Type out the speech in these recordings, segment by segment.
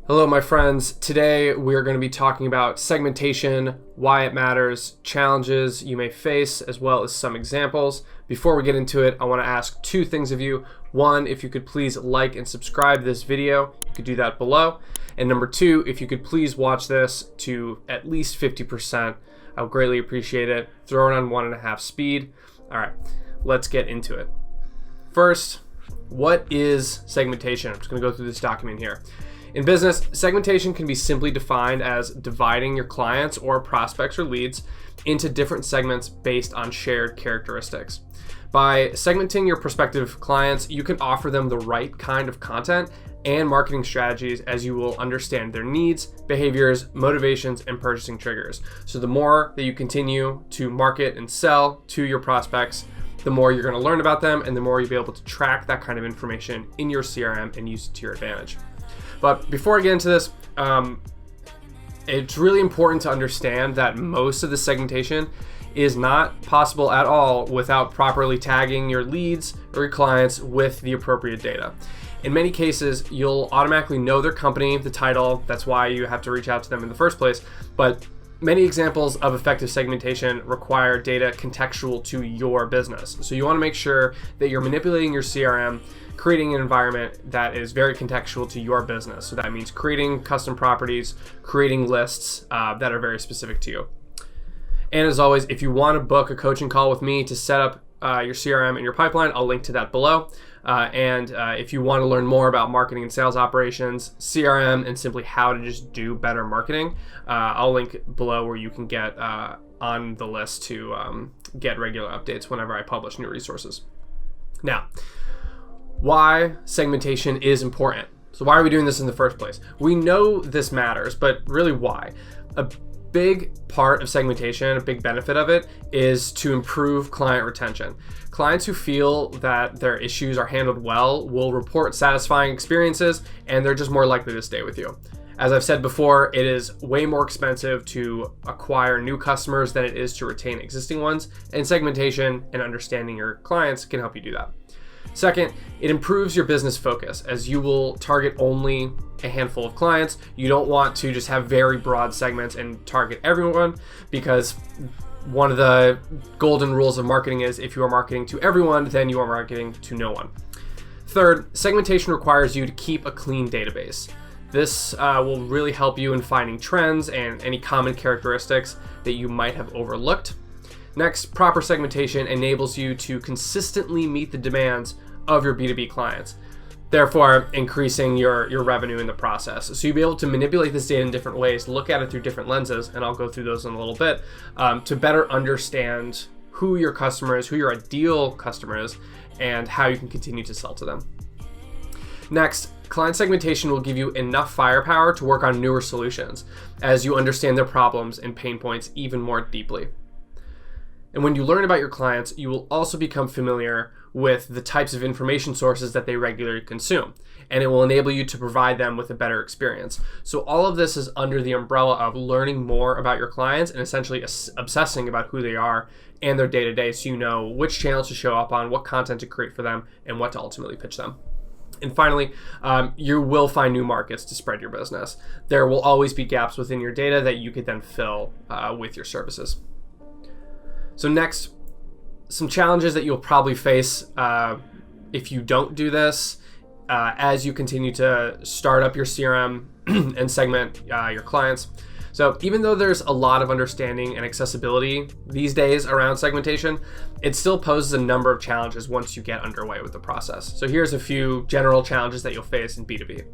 Hello, my friends. Today we're going to be talking about segmentation, why it matters, challenges you may face, as well as some examples. Before we get into it, I want to ask two things of you. One, if you could please like and subscribe to this video, you could do that below. And number two, if you could please watch this to at least 50%, I would greatly appreciate it. Throw it on 1.5 speed. All right, let's get into it. First, what is segmentation? I'm just going to go through this document here. In business, segmentation can be simply defined as dividing your clients or prospects or leads into different segments based on shared characteristics. By segmenting your prospective clients, you can offer them the right kind of content and marketing strategies as you will understand their needs, behaviors, motivations, and purchasing triggers. So the more that you continue to market and sell to your prospects, the more you're going to learn about them and the more you'll be able to track that kind of information in your CRM and use it to your advantage. But before I get into this, it's really important to understand that most of the segmentation is not possible at all without properly tagging your leads or your clients with the appropriate data. In many cases, you'll automatically know their company, the title, that's why you have to reach out to them in the first place, but many examples of effective segmentation require data contextual to your business. So you want to make sure that you're manipulating your CRM, creating an environment that is very contextual to your business. So that means creating custom properties, creating lists that are very specific to you. And as always, if you want to book a coaching call with me to set up your CRM and your pipeline, I'll link to that below. And if you want to learn more about marketing and sales operations, CRM, and simply how to just do better marketing, I'll link below where you can get on the list to get regular updates whenever I publish new resources. Now, why segmentation is important. So why are we doing this in the first place? We know this matters, but really why? A big part of segmentation, a big benefit of it, is to improve client retention. Clients who feel that their issues are handled well will report satisfying experiences, and they're just more likely to stay with you. As I've said before, it is way more expensive to acquire new customers than it is to retain existing ones, and segmentation and understanding your clients can help you do that. Second, it improves your business focus as you will target only a handful of clients. You don't want to just have very broad segments and target everyone, because one of the golden rules of marketing is if you are marketing to everyone, then you are marketing to no one. Third, segmentation requires you to keep a clean database. This will really help you in finding trends and any common characteristics that you might have overlooked. Next, proper segmentation enables you to consistently meet the demands of your B2B clients, therefore increasing your revenue in the process. So you'll be able to manipulate this data in different ways, look at it through different lenses, and I'll go through those in a little bit, to better understand who your customer is, who your ideal customer is, and how you can continue to sell to them. Next, client segmentation will give you enough firepower to work on newer solutions as you understand their problems and pain points even more deeply. And when you learn about your clients, you will also become familiar with the types of information sources that they regularly consume, and it will enable you to provide them with a better experience. So all of this is under the umbrella of learning more about your clients and essentially obsessing about who they are and their day-to-day, so you know which channels to show up on, what content to create for them, and what to ultimately pitch them. And finally, you will find new markets to spread your business. There will always be gaps within your data that you could then fill with your services. So next, some challenges that you'll probably face if you don't do this as you continue to start up your CRM and segment your clients. So even though there's a lot of understanding and accessibility these days around segmentation, it still poses a number of challenges once you get underway with the process. So here's a few general challenges that you'll face in B2B.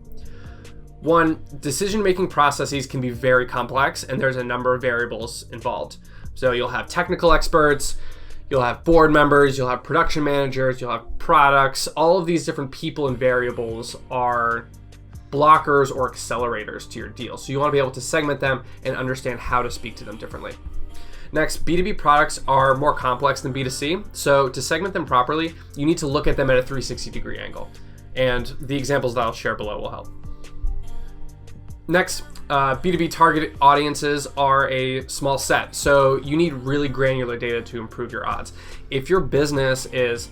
One, decision-making processes can be very complex and there's a number of variables involved. So you'll have technical experts, you'll have board members, you'll have production managers, you'll have products. All of these different people and variables are blockers or accelerators to your deal. So you want to be able to segment them and understand how to speak to them differently. Next, B2B products are more complex than B2C. So to segment them properly, you need to look at them at a 360-degree angle. And the examples that I'll share below will help. Next, B2B target audiences are a small set, so you need really granular data to improve your odds. If your business is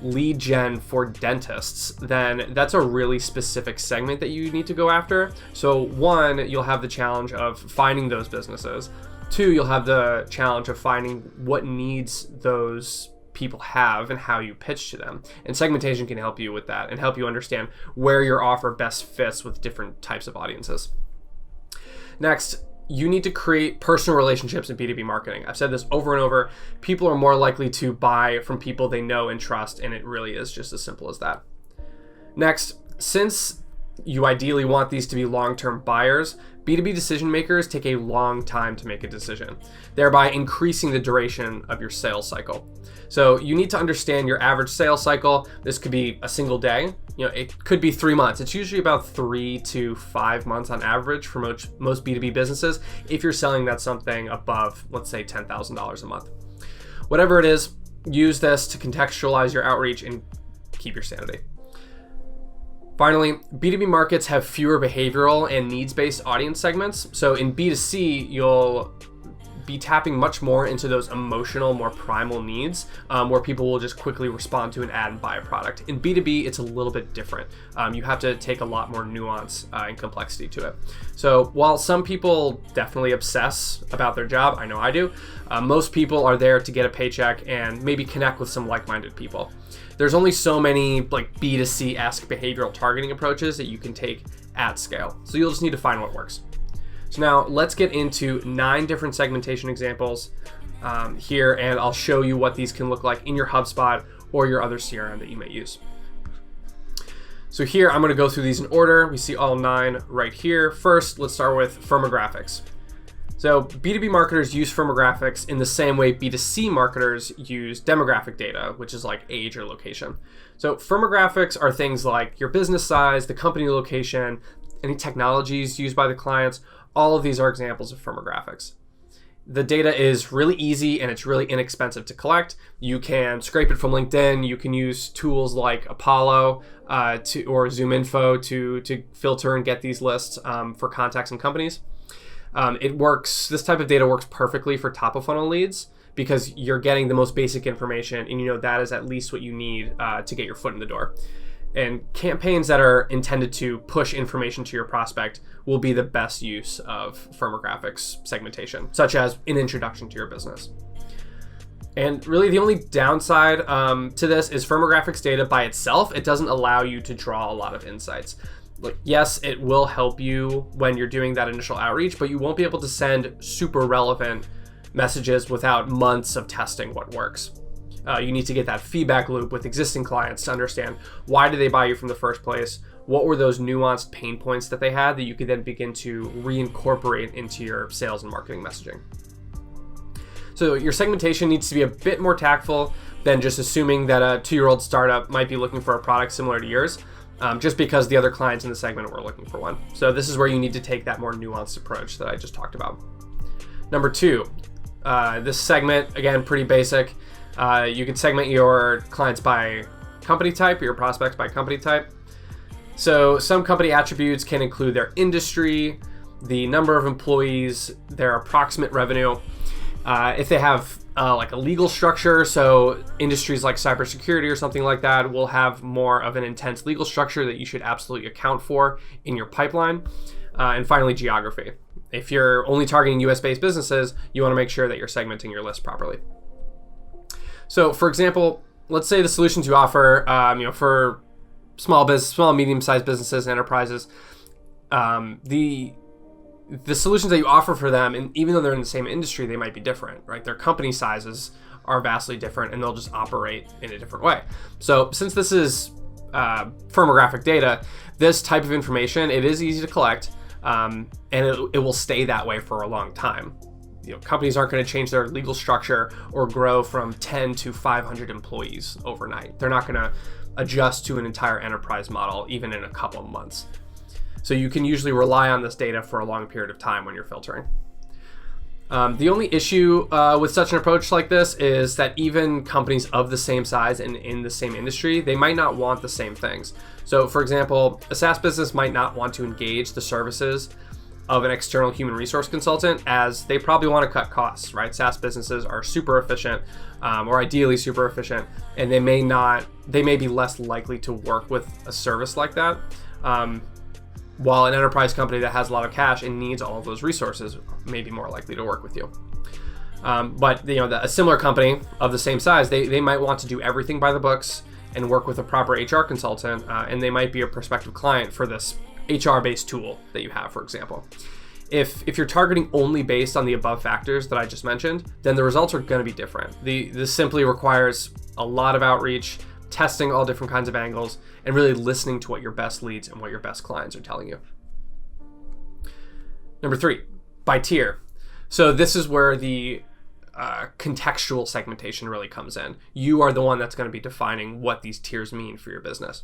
lead gen for dentists, then that's a really specific segment that you need to go after. So one, you'll have the challenge of finding those businesses. Two, you'll have the challenge of finding what needs those people have and how you pitch to them. And segmentation can help you with that and help you understand where your offer best fits with different types of audiences. Next, you need to create personal relationships in B2B marketing. I've said this over and over. People are more likely to buy from people they know and trust, and it really is just as simple as that. Next, since you ideally want these to be long-term buyers, B2B decision makers take a long time to make a decision, thereby increasing the duration of your sales cycle. So you need to understand your average sales cycle. This could be a single day. It could be 3 months. It's usually about 3 to 5 months on average for most B2B businesses if you're selling that something above, let's say, $10,000 a month. Whatever it is, use this to contextualize your outreach and keep your sanity. Finally, B2B markets have fewer behavioral and needs-based audience segments. So in B2C, you'll be tapping much more into those emotional, more primal needs, where people will just quickly respond to an ad and buy a product. In B2B, it's a little bit different. You have to take a lot more nuance and complexity to it. So while some people definitely obsess about their job, I know I do, most people are there to get a paycheck and maybe connect with some like-minded people. There's only so many like B2C-esque behavioral targeting approaches that you can take at scale. So you'll just need to find what works. So now let's get into 9 different segmentation examples here, and I'll show you what these can look like in your HubSpot or your other CRM that you may use. So here, I'm going to go through these in order. We see all 9 right here. First, let's start with firmographics. So B2B marketers use firmographics in the same way B2C marketers use demographic data, which is like age or location. So firmographics are things like your business size, the company location, any technologies used by the clients. All of these are examples of firmographics. The data is really easy and it's really inexpensive to collect. You can scrape it from LinkedIn. You can use tools like Apollo or ZoomInfo to filter and get these lists for contacts and companies. This type of data works perfectly for top of funnel leads because you're getting the most basic information and that is at least what you need to get your foot in the door. And campaigns that are intended to push information to your prospect will be the best use of firmographics segmentation, such as an introduction to your business. And really the only downside to this is firmographics data by itself. It doesn't allow you to draw a lot of insights. Like, yes, it will help you when you're doing that initial outreach, but you won't be able to send super relevant messages without months of testing what works. You need to get that feedback loop with existing clients to understand why did they buy you from the first place, what were those nuanced pain points that they had that you could then begin to reincorporate into your sales and marketing messaging. So your segmentation needs to be a bit more tactful than just assuming that a 2-year-old startup might be looking for a product similar to yours, just because the other clients in the segment were looking for one. So this is where you need to take that more nuanced approach that I just talked about. Number 2, this segment, again, pretty basic. You can segment your clients by company type, your prospects by company type. So some company attributes can include their industry, the number of employees, their approximate revenue. If they have like a legal structure, so industries like cybersecurity or something like that will have more of an intense legal structure that you should absolutely account for in your pipeline. And finally, geography. If you're only targeting US-based businesses, you want to make sure that you're segmenting your list properly. So, for example, let's say the solutions you offer, for small, medium-sized businesses and enterprises, the solutions that you offer for them, and even though they're in the same industry, they might be different, right? Their company sizes are vastly different, and they'll just operate in a different way. So, since this is firmographic data, this type of information, it is easy to collect, and it will stay that way for a long time. Companies aren't going to change their legal structure or grow from 10 to 500 employees overnight. They're not going to adjust to an entire enterprise model, even in a couple of months. So you can usually rely on this data for a long period of time when you're filtering. The only issue with such an approach like this is that even companies of the same size and in the same industry, they might not want the same things. So for example, a SaaS business might not want to engage the services of an external human resource consultant, as they probably want to cut costs, right? SaaS businesses are super efficient, or ideally super efficient, and they may not they may be less likely to work with a service like that. While an enterprise company that has a lot of cash and needs all of those resources may be more likely to work with you. But a similar company of the same size, they might want to do everything by the books and work with a proper HR consultant, and they might be a prospective client for this HR-based tool that you have, for example. If you're targeting only based on the above factors that I just mentioned, then the results are going to be different. This simply requires a lot of outreach, testing all different kinds of angles, and really listening to what your best leads and what your best clients are telling you. Number 3, by tier. So this is where the contextual segmentation really comes in. You are the one that's going to be defining what these tiers mean for your business.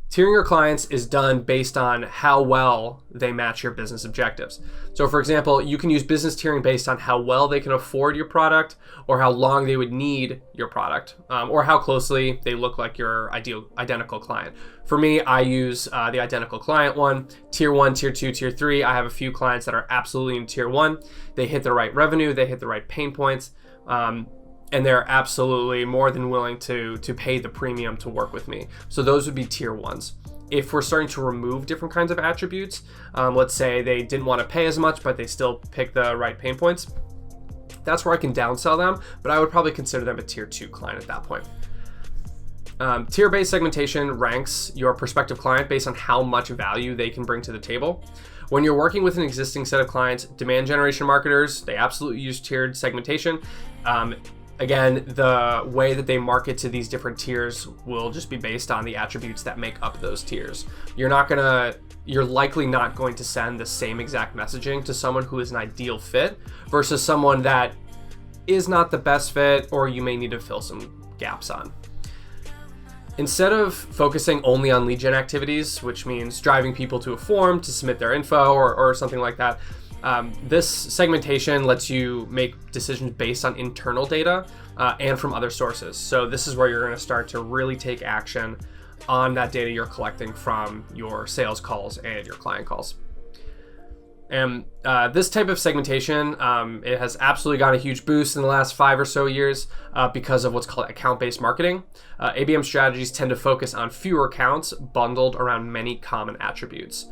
Tiering your clients is done based on how well they match your business objectives. So for example, you can use business tiering based on how well they can afford your product, or how long they would need your product, or how closely they look like your identical client. For me, I use the identical client one, tier 1, tier 2, tier 3. I have a few clients that are absolutely in tier 1. They hit the right revenue, they hit the right pain points, and they're absolutely more than willing to pay the premium to work with me. So those would be tier 1s. If we're starting to remove different kinds of attributes, let's say they didn't want to pay as much, but they still pick the right pain points, that's where I can downsell them, but I would probably consider them a tier 2 client at that point. Tier-based segmentation ranks your prospective client based on how much value they can bring to the table. When you're working with an existing set of clients, demand generation marketers, they absolutely use tiered segmentation. Again, the way that they market to these different tiers will just be based on the attributes that make up those tiers. You're likely not going to send the same exact messaging to someone who is an ideal fit versus someone that is not the best fit, or you may need to fill some gaps on. Instead of focusing only on lead gen activities, which means driving people to a form to submit their info or something like that, this segmentation lets you make decisions based on internal data and from other sources. So this is where you're going to start to really take action on that data you're collecting from your sales calls and your client calls. And this type of segmentation, it has absolutely got a huge boost in the last 5 or so years because of what's called account-based marketing. ABM strategies tend to focus on fewer accounts bundled around many common attributes.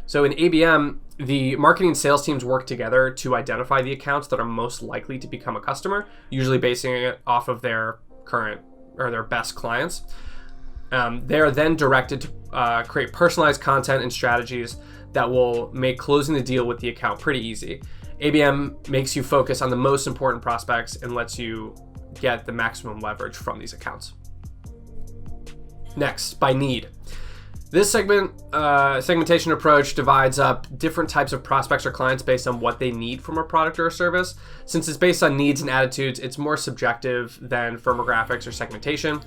So in ABM, the marketing and sales teams work together to identify the accounts that are most likely to become a customer, usually basing it off of their current or their best clients. They are then directed to create personalized content and strategies that will make closing the deal with the account pretty easy. ABM makes you focus on the most important prospects and lets you get the maximum leverage from these accounts. Next, by need. This segmentation approach divides up different types of prospects or clients based on what they need from a product or a service. Since it's based on needs and attitudes, it's more subjective than firmographics or segmentation.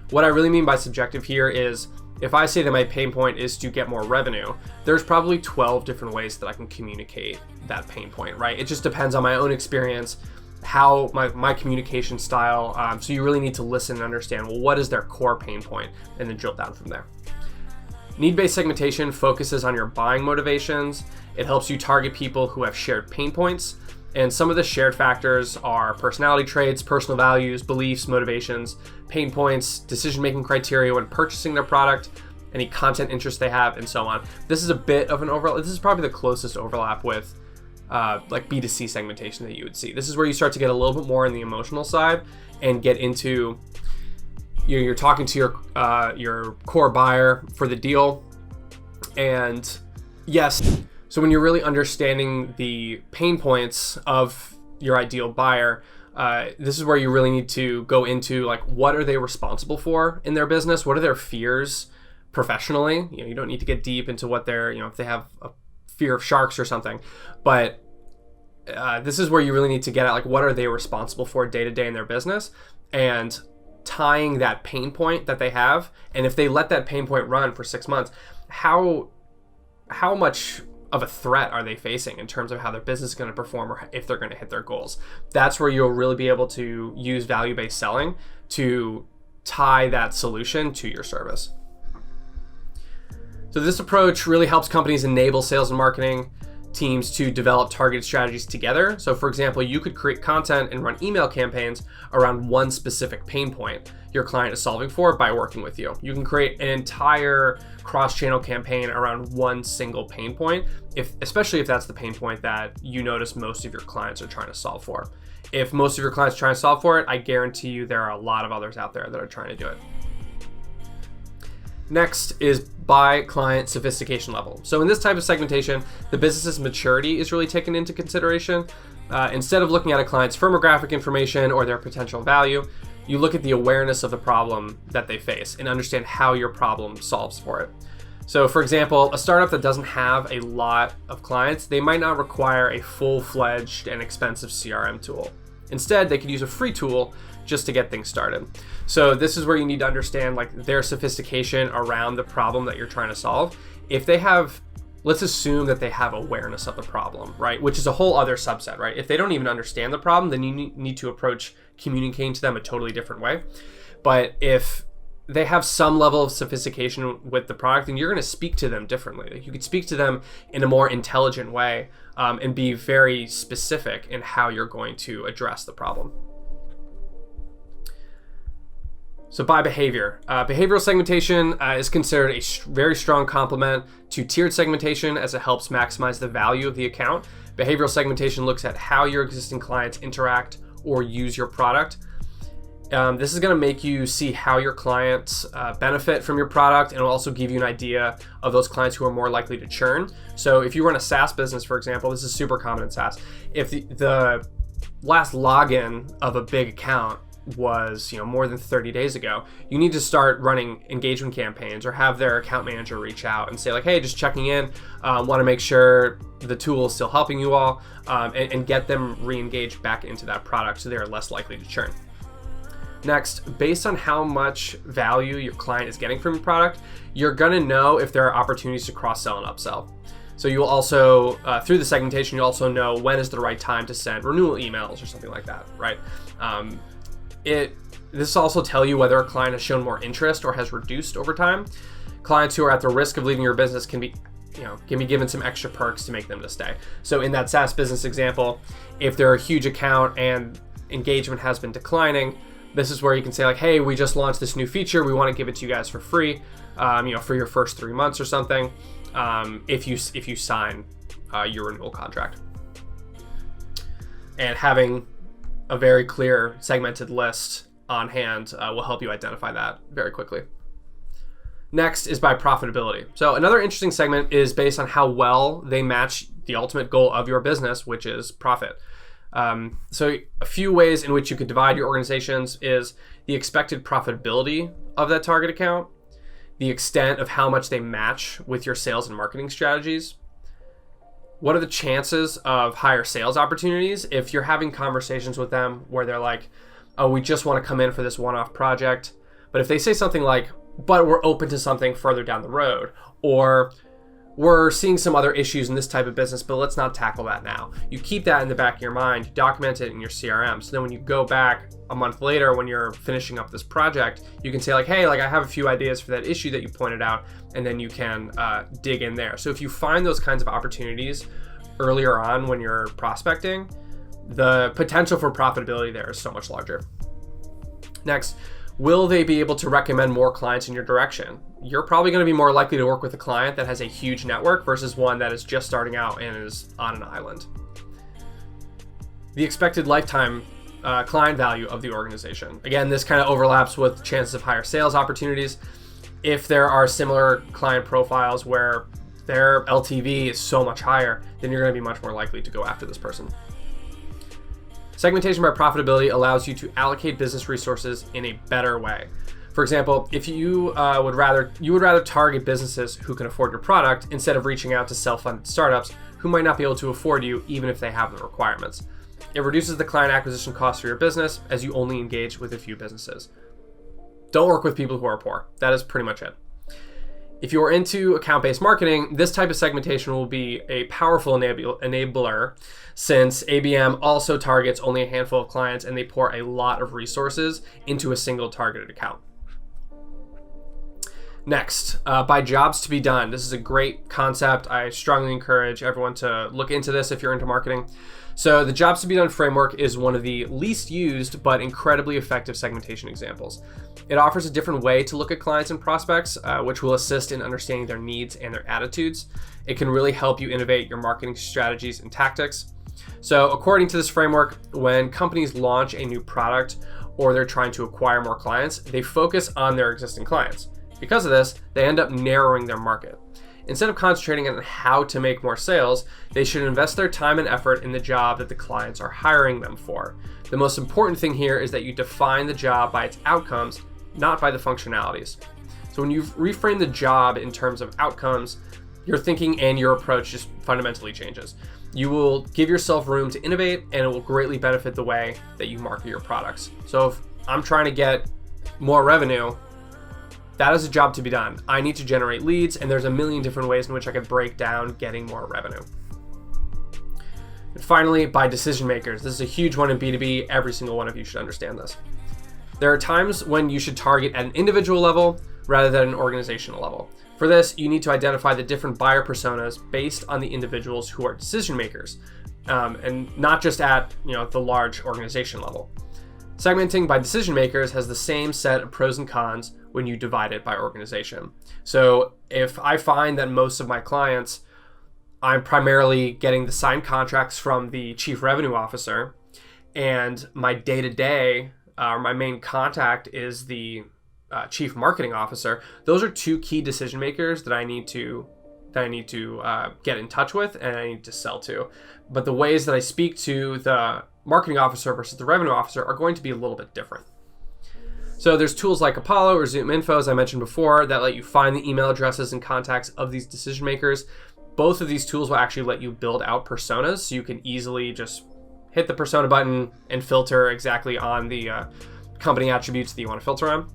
What I really mean by subjective here is, if I say that my pain point is to get more revenue, there's probably 12 different ways that I can communicate that pain point, right? It just depends on my own experience, how my communication style. So you really need to listen and understand, well, what is their core pain point, and then drill down from there. Need-based segmentation focuses on your buying motivations. It helps you target people who have shared pain points. And some of the shared factors are personality traits, personal values, beliefs, motivations, pain points, decision-making criteria when purchasing their product, any content interests they have, and so on. This is a bit of an overlap. This is probably the closest overlap with like B2C segmentation that you would see. This is where you start to get a little bit more in the emotional side and get into, you're talking to your core buyer for the deal. And yes, so when you're really understanding the pain points of your ideal buyer, this is where you really need to go into, like, what are they responsible for in their business? What are their fears professionally? You don't need to get deep into what they're, if they have a fear of sharks or something, but this is where you really need to get at, like, what are they responsible for day to day in their business, and tying that pain point that they have. And if they let that pain point run for 6 months, how much of a threat are they facing in terms of how their business is going to perform, or if they're going to hit their goals? That's where you'll really be able to use value-based selling to tie that solution to your service. So this approach really helps companies enable sales and marketing teams to develop targeted strategies together. So for example, you could create content and run email campaigns around one specific pain point your client is solving for by working with you. You can create an entire cross-channel campaign around one single pain point, especially if that's the pain point that you notice most of your clients are trying to solve for. If most of your clients are trying to solve for it, I guarantee you there are a lot of others out there that are trying to do it. Next is by client sophistication level. So in this type of segmentation, the business's maturity is really taken into consideration. Instead of looking at a client's firmographic information or their potential value, you look at the awareness of the problem that they face and understand how your problem solves for it. So for example, a startup that doesn't have a lot of clients, they might not require a full-fledged and expensive CRM tool. Instead, they could use a free tool just to get things started. So this is where you need to understand like their sophistication around the problem that you're trying to solve. If they have, let's assume that they have awareness of the problem, right? Which is a whole other subset, right? If they don't even understand the problem, then you need to approach communicating to them a totally different way. But if they have some level of sophistication with the product, then you're going to speak to them differently. You could speak to them in a more intelligent way and be very specific in how you're going to address the problem. So by behavior, behavioral segmentation is considered a very strong complement to tiered segmentation as it helps maximize the value of the account. Behavioral segmentation looks at how your existing clients interact or use your product. This is going to make you see how your clients benefit from your product, and it will also give you an idea of those clients who are more likely to churn. So if you run a SaaS business, for example, this is super common in SaaS. If the last login of a big account was more than 30 days ago, you need to start running engagement campaigns or have their account manager reach out and say like, hey, just checking in, want to make sure the tool is still helping you all, and get them re-engaged back into that product so they're less likely to churn. Next, based on how much value your client is getting from your product, you're gonna know if there are opportunities to cross-sell and upsell. So you'll also, through the segmentation, you'll also know when is the right time to send renewal emails or something like that, right? This will also tell you whether a client has shown more interest or has reduced over time. Clients who are at the risk of leaving your business can be given some extra perks to make them to stay. So in that SaaS business example, if they're a huge account and engagement has been declining, this is where you can say like, hey, we just launched this new feature. We want to give it to you guys for free, for your first 3 months or something, if you sign your renewal contract. And having a very clear segmented list on hand will help you identify that very quickly. Next is by profitability. So another interesting segment is based on how well they match the ultimate goal of your business, which is profit. So a few ways in which you could divide your organizations is the expected profitability of that target account, the extent of how much they match with your sales and marketing strategies. What are the chances of higher sales opportunities if you're having conversations with them where they're like, oh, we just want to come in for this one-off project. But if they say something like, but we're open to something further down the road, or we're seeing some other issues in this type of business, but let's not tackle that now. You keep that in the back of your mind, you document it in your CRM. So then when you go back a month later, when you're finishing up this project, you can say like, hey, like I have a few ideas for that issue that you pointed out, and then you can dig in there. So if you find those kinds of opportunities earlier on when you're prospecting, the potential for profitability there is so much larger. Next, will they be able to recommend more clients in your direction? You're probably going to be more likely to work with a client that has a huge network versus one that is just starting out and is on an island. The expected lifetime client value of the organization. Again, this kind of overlaps with chances of higher sales opportunities. If there are similar client profiles where their LTV is so much higher, then you're going to be much more likely to go after this person. Segmentation by profitability allows you to allocate business resources in a better way. For example, if you would rather target businesses who can afford your product instead of reaching out to self-funded startups who might not be able to afford you even if they have the requirements. It reduces the client acquisition cost for your business as you only engage with a few businesses. Don't work with people who are poor. That is pretty much it. If you are into account-based marketing, this type of segmentation will be a powerful enabler since ABM also targets only a handful of clients and they pour a lot of resources into a single targeted account. Next, by jobs to be done. This is a great concept. I strongly encourage everyone to look into this if you're into marketing. So the jobs to be done framework is one of the least used but incredibly effective segmentation examples. It offers a different way to look at clients and prospects, which will assist in understanding their needs and their attitudes. It can really help you innovate your marketing strategies and tactics. So according to this framework, when companies launch a new product or they're trying to acquire more clients, they focus on their existing clients. Because of this, they end up narrowing their market. Instead of concentrating on how to make more sales, they should invest their time and effort in the job that the clients are hiring them for. The most important thing here is that you define the job by its outcomes, not by the functionalities. So when you reframe the job in terms of outcomes, your thinking and your approach just fundamentally changes. You will give yourself room to innovate, and it will greatly benefit the way that you market your products. So if I'm trying to get more revenue, that is a job to be done. I need to generate leads, and there's a million different ways in which I could break down getting more revenue. And finally, by decision makers. This is a huge one in B2B. Every single one of you should understand this. There are times when you should target at an individual level rather than an organizational level. For this, you need to identify the different buyer personas based on the individuals who are decision makers, and not just at the large organization level. Segmenting by decision makers has the same set of pros and cons when you divide it by organization. So if I find that most of my clients, I'm primarily getting the signed contracts from the chief revenue officer, and my day-to-day, my main contact is the chief marketing officer, those are two key decision makers that I need to get in touch with and I need to sell to. But the ways that I speak to the marketing officer versus the revenue officer are going to be a little bit different. So there's tools like Apollo or Zoom Info, as I mentioned before, that let you find the email addresses and contacts of these decision makers. Both of these tools will actually let you build out personas, so you can easily just hit the persona button and filter exactly on the company attributes that you want to filter on.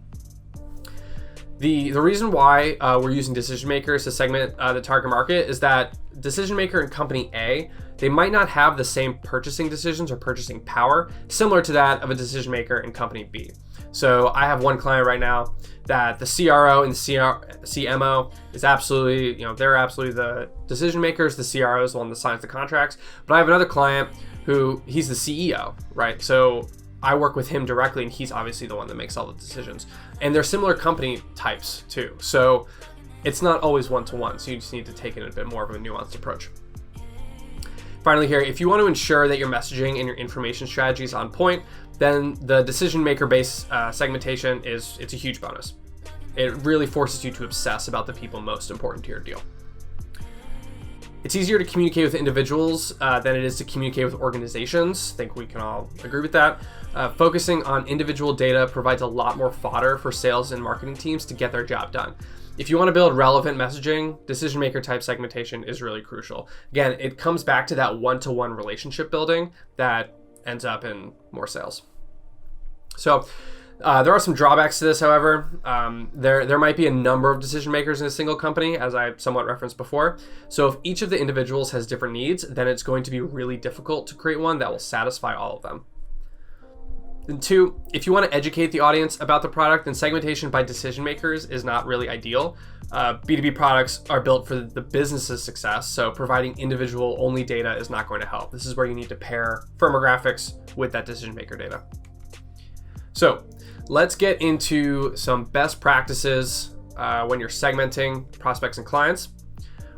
The reason why we're using decision makers to segment the target market is that decision maker in company A, they might not have the same purchasing decisions or purchasing power similar to that of a decision maker in company B. So I have one client right now that the CRO and the CMO is absolutely, they're absolutely the decision makers. The CRO is the one that signs the contracts. But I have another client who he's the CEO, right? So I work with him directly, and he's obviously the one that makes all the decisions. And they're similar company types too. So it's not always one-to-one. So you just need to take it a bit more of a nuanced approach. Finally here, if you want to ensure that your messaging and your information strategy is on point, then the decision maker based segmentation it's a huge bonus. It really forces you to obsess about the people most important to your deal. It's easier to communicate with individuals than it is to communicate with organizations. I think we can all agree with that. Focusing on individual data provides a lot more fodder for sales and marketing teams to get their job done. If you want to build relevant messaging, decision maker type segmentation is really crucial. Again, it comes back to that one-to-one relationship building that ends up in more sales. So there are some drawbacks to this, however. There might be a number of decision makers in a single company, as I somewhat referenced before. So if each of the individuals has different needs, then it's going to be really difficult to create one that will satisfy all of them. And two, if you want to educate the audience about the product, then segmentation by decision makers is not really ideal. B2B products are built for the business's success, so providing individual only data is not going to help. This is where you need to pair firmographics with that decision maker data. So let's get into some best practices when you're segmenting prospects and clients.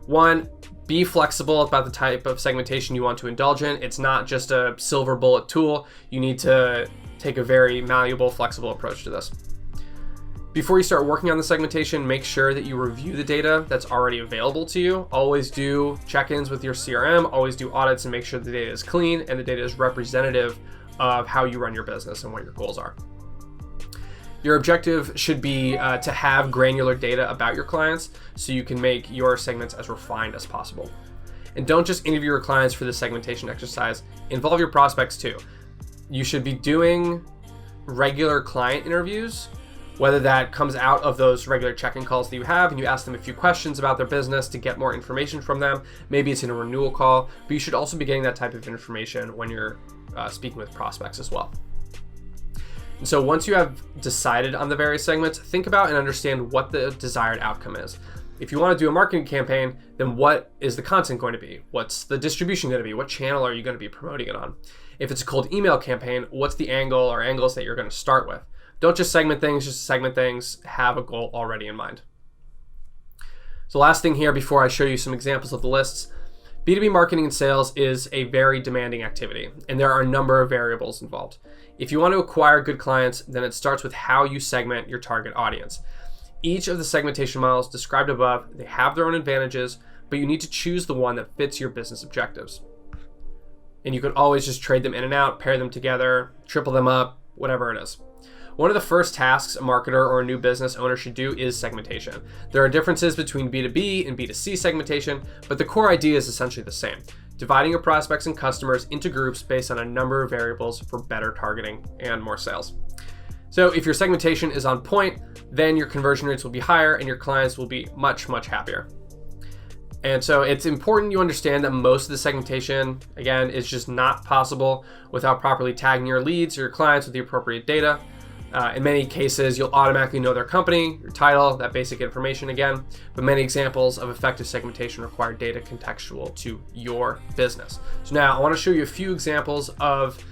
One, be flexible about the type of segmentation you want to indulge in. It's not just a silver bullet tool. You need to take a very malleable, flexible approach to this. Before you start working on the segmentation, make sure that you review the data that's already available to you. Always do check-ins with your CRM, always do audits and make sure the data is clean and the data is representative of how you run your business and what your goals are. Your objective should be to have granular data about your clients so you can make your segments as refined as possible. And don't just interview your clients for the segmentation exercise, involve your prospects too. You should be doing regular client interviews, whether that comes out of those regular check-in calls that you have and you ask them a few questions about their business to get more information from them. Maybe it's in a renewal call, but you should also be getting that type of information when you're speaking with prospects as well. So once you have decided on the various segments, think about and understand what the desired outcome is. If you want to do a marketing campaign, then what is the content going to be? What's the distribution going to be? What channel are you going to be promoting it on? If it's a cold email campaign, what's the angle or angles that you're going to start with? Don't just segment things, have a goal already in mind. So last thing here before I show you some examples of the lists, B2B marketing and sales is a very demanding activity, and there are a number of variables involved. If you want to acquire good clients, then it starts with how you segment your target audience. Each of the segmentation models described above, they have their own advantages, but you need to choose the one that fits your business objectives. And you can always just trade them in and out, pair them together, triple them up, whatever it is. One of the first tasks a marketer or a new business owner should do is segmentation. There are differences between B2B and B2C segmentation, but the core idea is essentially the same. Dividing your prospects and customers into groups based on a number of variables for better targeting and more sales. So if your segmentation is on point, then your conversion rates will be higher and your clients will be much, much happier. And so it's important you understand that most of the segmentation, again, is just not possible without properly tagging your leads or your clients with the appropriate data. In many cases, you'll automatically know their company, your title, that basic information again, but many examples of effective segmentation require data contextual to your business. So now I want to show you a few examples of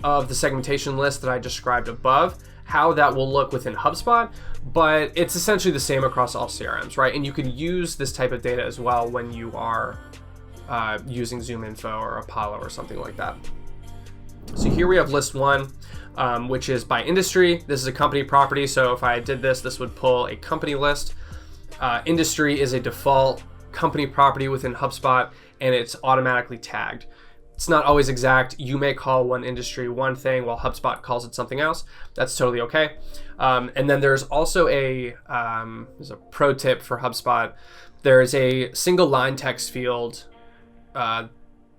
the segmentation list that I described above, how that will look within HubSpot, but it's essentially the same across all CRMs, right? And you can use this type of data as well when you are using ZoomInfo or Apollo or something like that. So here we have list one, which is by industry. This is a company property, so if I did this, this would pull a company list. Industry is a default company property within HubSpot, and it's automatically tagged. It's not always exact. You may call one industry one thing while HubSpot calls it something else. That's totally okay. And then there's also there's a pro tip for HubSpot. There's a single line text field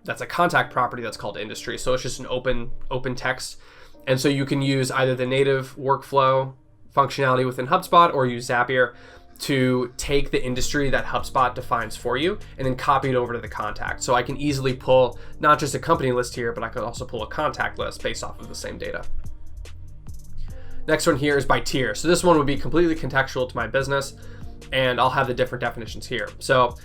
that's a contact property that's called industry. So it's just an open text. And so you can use either the native workflow functionality within HubSpot or use Zapier to take the industry that HubSpot defines for you and then copy it over to the contact. So I can easily pull not just a company list here, but I could also pull a contact list based off of the same data. Next one here is by tier. So this one would be completely contextual to my business, and I'll have the different definitions here. So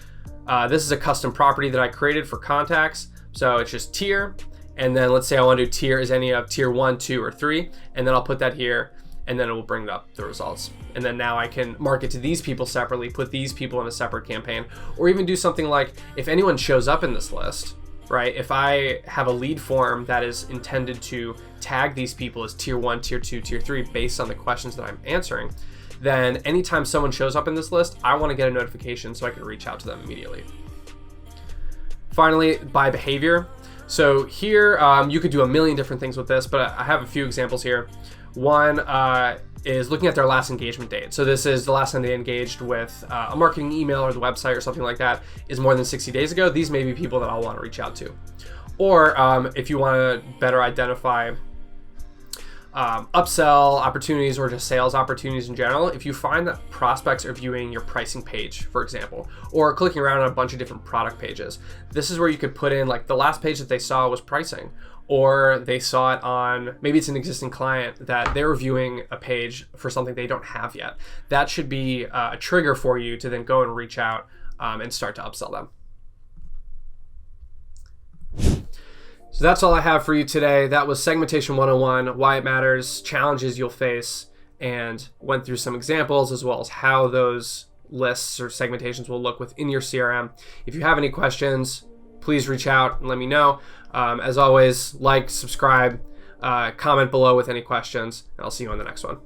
this is a custom property that I created for contacts. So it's just tier. And then let's say I want to do tier as any of tier 1, 2, or 3. And then I'll put that here, and then it will bring up the results. And then now I can market to these people separately, put these people in a separate campaign, or even do something like if anyone shows up in this list, right? If I have a lead form that is intended to tag these people as tier 1, tier 2, tier 3 based on the questions that I'm answering, then anytime someone shows up in this list, I want to get a notification so I can reach out to them immediately. Finally, by behavior. So here, you could do a million different things with this, but I have a few examples here. One is looking at their last engagement date. So this is the last time they engaged with a marketing email or the website or something like that is more than 60 days ago. These may be people that I'll want to reach out to. Or if you want to better identify upsell opportunities or just sales opportunities in general, if you find that prospects are viewing your pricing page, for example, or clicking around on a bunch of different product pages, this is where you could put in like the last page that they saw was pricing, or they saw it on, maybe it's an existing client that they're viewing a page for something they don't have yet. That should be a trigger for you to then go and reach out and start to upsell them. So that's all I have for you today. That was Segmentation 101, why it matters, challenges you'll face, and went through some examples as well as how those lists or segmentations will look within your CRM. If you have any questions, please reach out and let me know. As always, like, subscribe, comment below with any questions, and I'll see you on the next one.